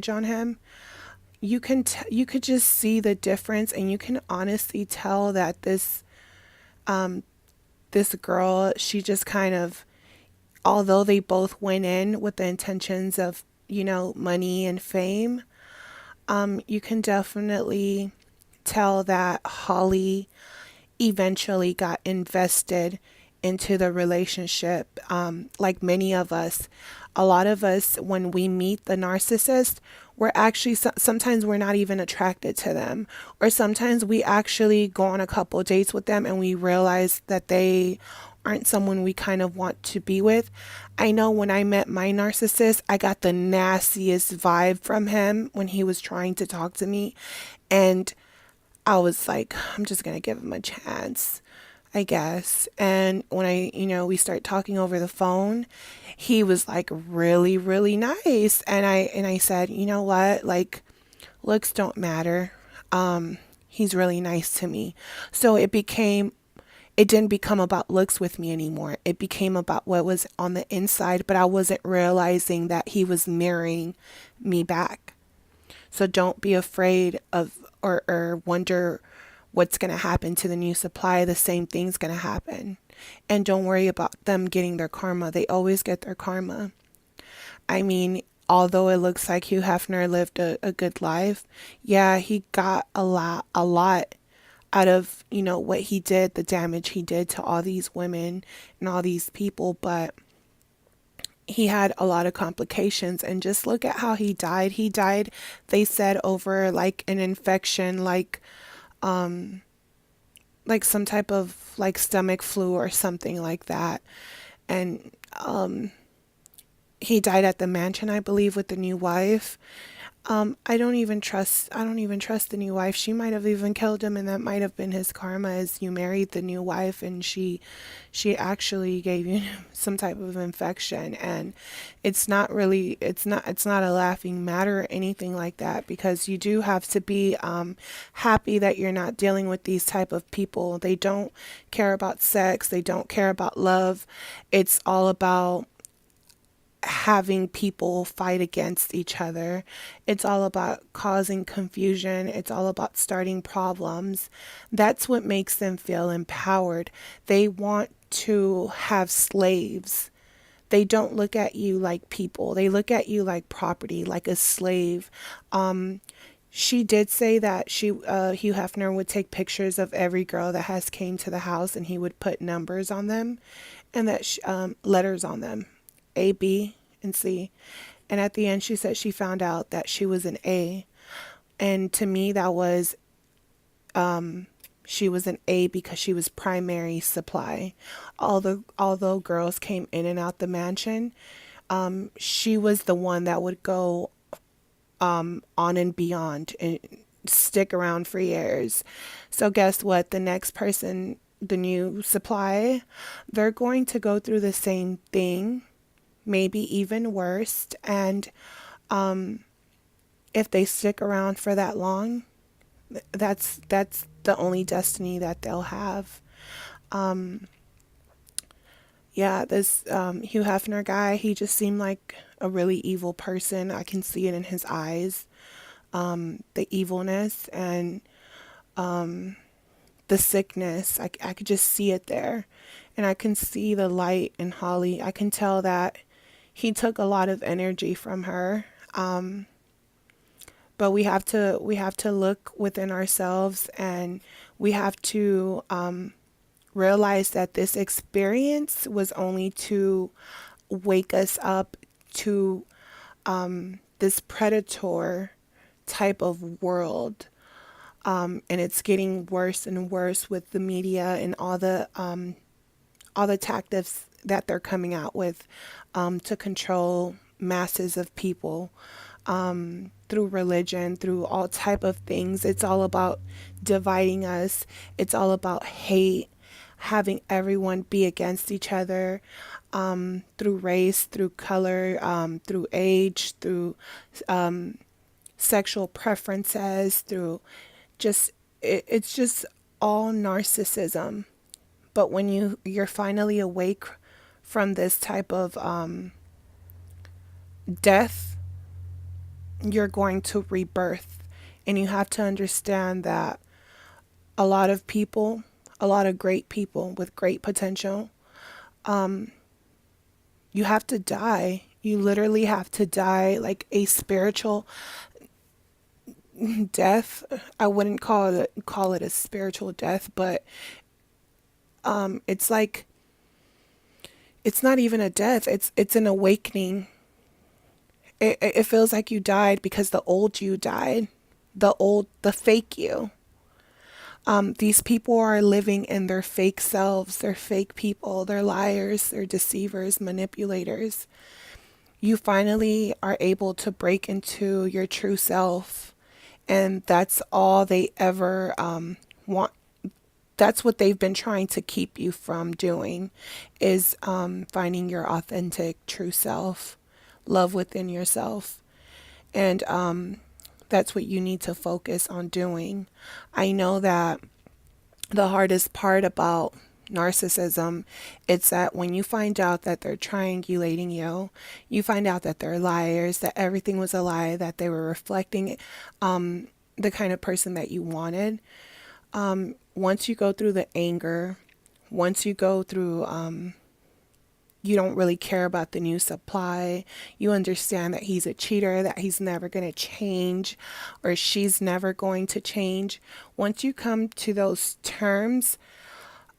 on him, you could just see the difference, and you can honestly tell that um this girl, she just kind of, although they both went in with the intentions of, money and fame, you can definitely tell that Holly eventually got invested into the relationship. Like many of us, a lot of us, when we meet the narcissist, we're actually, sometimes we're not even attracted to them, or sometimes we actually go on a couple dates with them and we realize that they aren't someone we kind of want to be with. I know when I met my narcissist, I got the nastiest vibe from him when he was trying to talk to me. And I was like, I'm just going to give him a chance, I guess. And when we start talking over the phone, he was like really, really nice. And I said, you know what? Like, looks don't matter. He's really nice to me. So it didn't become about looks with me anymore. It became about what was on the inside, but I wasn't realizing that he was mirroring me back. So don't be afraid of, or wonder what's going to happen to the new supply. The same thing's going to happen. And don't worry about them getting their karma. They always get their karma. I mean, although it looks like Hugh Hefner lived a good life, yeah, he got a lot out of, what he did, the damage he did to all these women and all these people, but he had a lot of complications. And just look at how he died. He died, they said, over like an infection, like some type of like stomach flu or something like that. And he died at the mansion, I believe, with the new wife. I don't even trust the new wife. She might have even killed him, and that might have been his karma, as you married the new wife and she actually gave you some type of infection. And it's not a laughing matter or anything like that, because you do have to be happy that you're not dealing with these type of people. They don't care about sex, they don't care about love. It's all about having people fight against each other. It's all about causing confusion. It's all about starting problems. That's what makes them feel empowered. They want to have slaves. They don't look at you like people. They look at you like property, like a slave. She did say that Hugh Hefner would take pictures of every girl that has came to the house, and he would put numbers on them, and that letters on them, A, B, and C. And at the end, she said she found out that she was an A. And to me, that was, she was an A because she was primary supply. Although girls came in and out the mansion, she was the one that would go on and beyond and stick around for years. So guess what? The next person, the new supply, they're going to go through the same thing, maybe even worse. And if they stick around for that long, that's the only destiny that they'll have. Yeah, this Hugh Hefner guy, he just seemed like a really evil person. I can see it in his eyes, the evilness and the sickness. I could just see it there. And I can see the light in Holly. I can tell that he took a lot of energy from her. But we have to look within ourselves, and we have to realize that this experience was only to wake us up to this predator type of world. And it's getting worse and worse with the media and all the tactics that they're coming out with to control masses of people, through religion, through all type of things. It's all about dividing us. It's all about hate, having everyone be against each other, through race, through color, through age, through sexual preferences, through just it's just all narcissism. But when you're finally awake from this type of death, you're going to rebirth. And you have to understand that a lot of people, a lot of great people with great potential, you have to die. You literally have to die like a spiritual death. I wouldn't call it a spiritual death, but it's like it's not even a death. It's an awakening. It feels like you died because the old you died, the fake you. These people are living in their fake selves. They're fake people. They're liars. They're deceivers, manipulators. You finally are able to break into your true self, and that's all they ever want. That's what they've been trying to keep you from doing, is finding your authentic true self, love within yourself. And that's what you need to focus on doing. I know that the hardest part about narcissism, it's that when you find out that they're triangulating you, you find out that they're liars, that everything was a lie, that they were reflecting the kind of person that you wanted. Once you go through the anger, once you go through you don't really care about the new supply. You understand that he's a cheater, that he's never going to change, or she's never going to change. Once you come to those terms,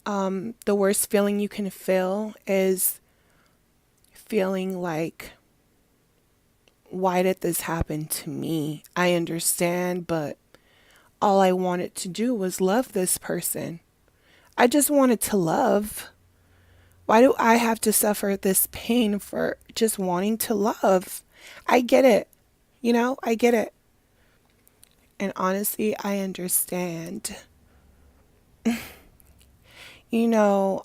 the worst feeling you can feel is feeling like, why did this happen to me? I understand, but all I wanted to do was love this person. I just wanted to love. Why do I have to suffer this pain for just wanting to love? I get it. I get it. And honestly, I understand. You know,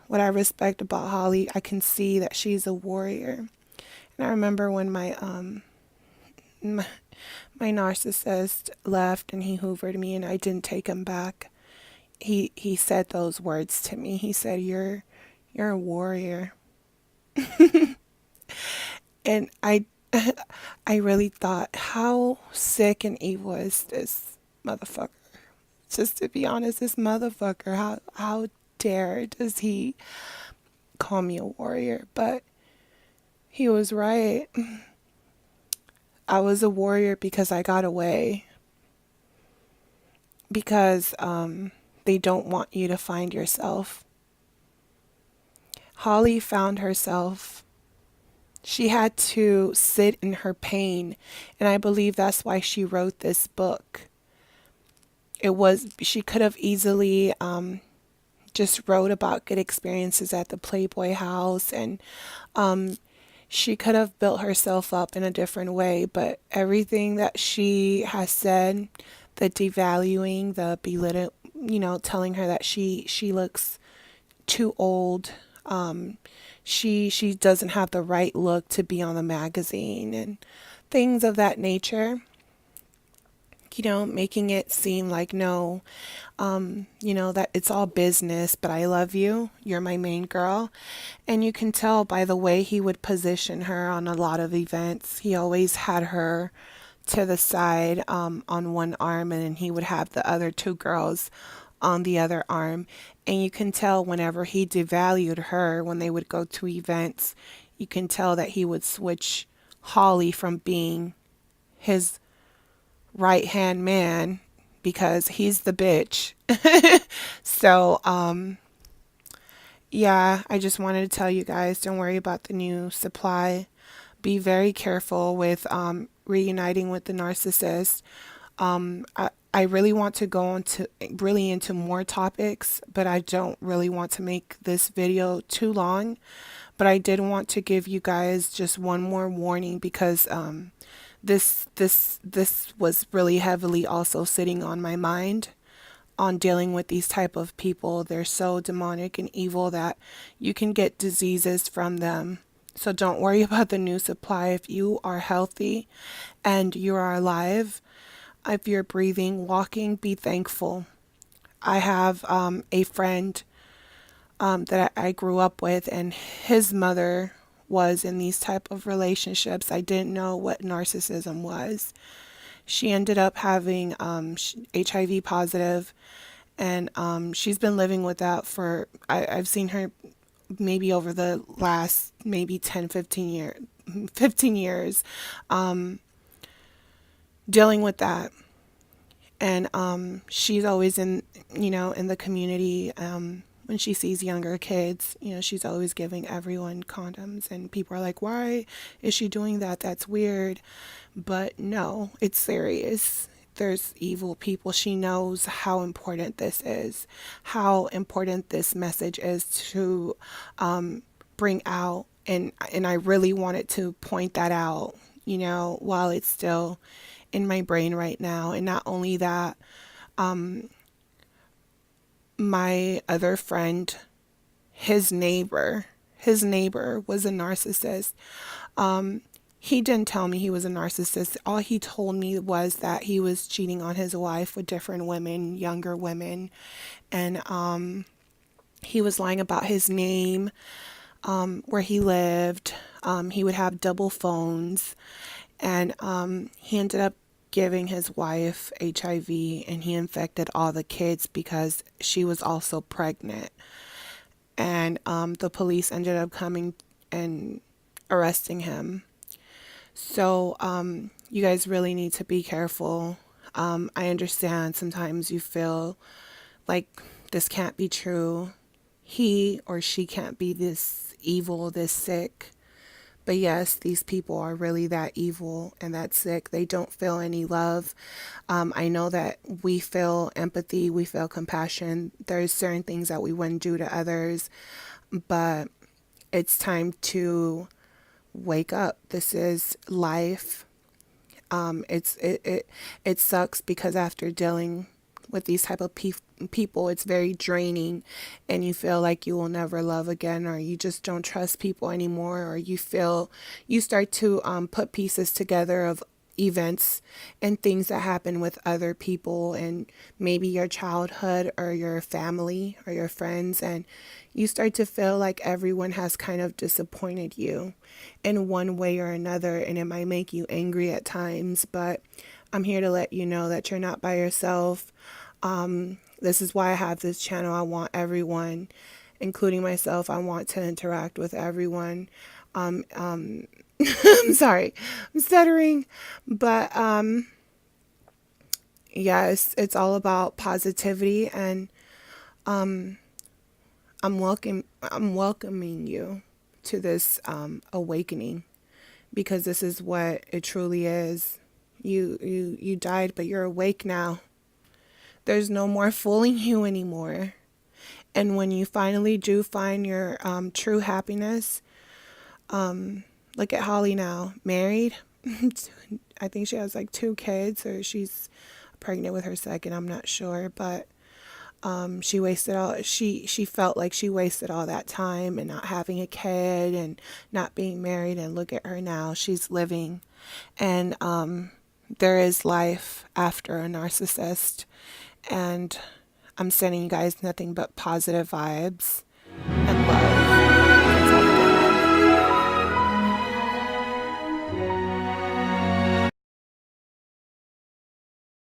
what I respect about Holly, I can see that she's a warrior. And I remember when my, my narcissist left and he hoovered me and I didn't take him back. He said those words to me. He said, You're a warrior. And I really thought, how sick and evil is this motherfucker? Just to be honest, this motherfucker, how dare does he call me a warrior? But he was right. I was a warrior because I got away. Because they don't want you to find yourself. Holly found herself. She had to sit in her pain, and I believe that's why she wrote this book. She could have easily just wrote about good experiences at the Playboy house, and she could have built herself up in a different way, but everything that she has said, the devaluing, the belittling, telling her that she looks too old, she doesn't have the right look to be on the magazine and things of that nature. Making it seem like, no, that it's all business, but I love you. You're my main girl. And you can tell by the way he would position her on a lot of events. He always had her to the side on one arm, and then he would have the other two girls on the other arm. And you can tell whenever he devalued her, when they would go to events, you can tell that he would switch Holly from being his right hand man because he's the bitch. So, yeah, I just wanted to tell you guys, don't worry about the new supply. Be very careful with reuniting with the narcissist. I really want to go into more topics, but I don't really want to make this video too long. But I did want to give you guys just one more warning because this was really heavily also sitting on my mind on dealing with these type of people. They're so demonic and evil that you can get diseases from them. So don't worry about the new supply. If you are healthy and you are alive, if you're breathing, walking, be thankful. I have a friend that I grew up with, and his mother was in these type of relationships. I didn't know what narcissism was. She ended up having HIV positive, and she's been living with that for, I've seen her maybe over the last maybe 10, 15 years dealing with that. And she's always in, in the community. When she sees younger kids, she's always giving everyone condoms, and people are like, why is she doing that? That's weird. But no, it's serious. There's evil people. She knows how important this is, how important this message is to bring out. And I really wanted to point that out, while it's still in my brain right now. And not only that, my other friend, his neighbor was a narcissist. He didn't tell me he was a narcissist. All he told me was that he was cheating on his wife with different women, younger women. And he was lying about his name, where he lived. He would have double phones. And he ended up giving his wife HIV, and he infected all the kids because she was also pregnant. And the police ended up coming and arresting him. So you guys really need to be careful. I understand sometimes you feel like this can't be true. He or she can't be this evil, this sick. But yes, these people are really that evil and that sick. They don't feel any love. I know that we feel empathy, we feel compassion. There's certain things that we wouldn't do to others, but it's time to wake up. This is life. It sucks because after dealing with these type of people, it's very draining, and you feel like you will never love again, or you just don't trust people anymore, or you start to put pieces together of events and things that happen with other people, and maybe your childhood or your family or your friends, and you start to feel like everyone has kind of disappointed you in one way or another, and it might make you angry at times. But I'm here to let you know that you're not by yourself. This is why I have this channel. I want everyone, including myself, I want to interact with everyone. I'm sorry, I'm stuttering, but yes, it's all about positivity, and I'm welcoming you to this awakening, because this is what it truly is. You died, but you're awake now. There's no more fooling you anymore. And when you finally do find your true happiness, look at Holly now, married. I think she has like 2 kids, or she's pregnant with her second. I'm not sure, but she wasted all. She felt like she wasted all that time and not having a kid and not being married. And look at her now, she's living, and there is life after a narcissist. And I'm sending you guys nothing but positive vibes and love.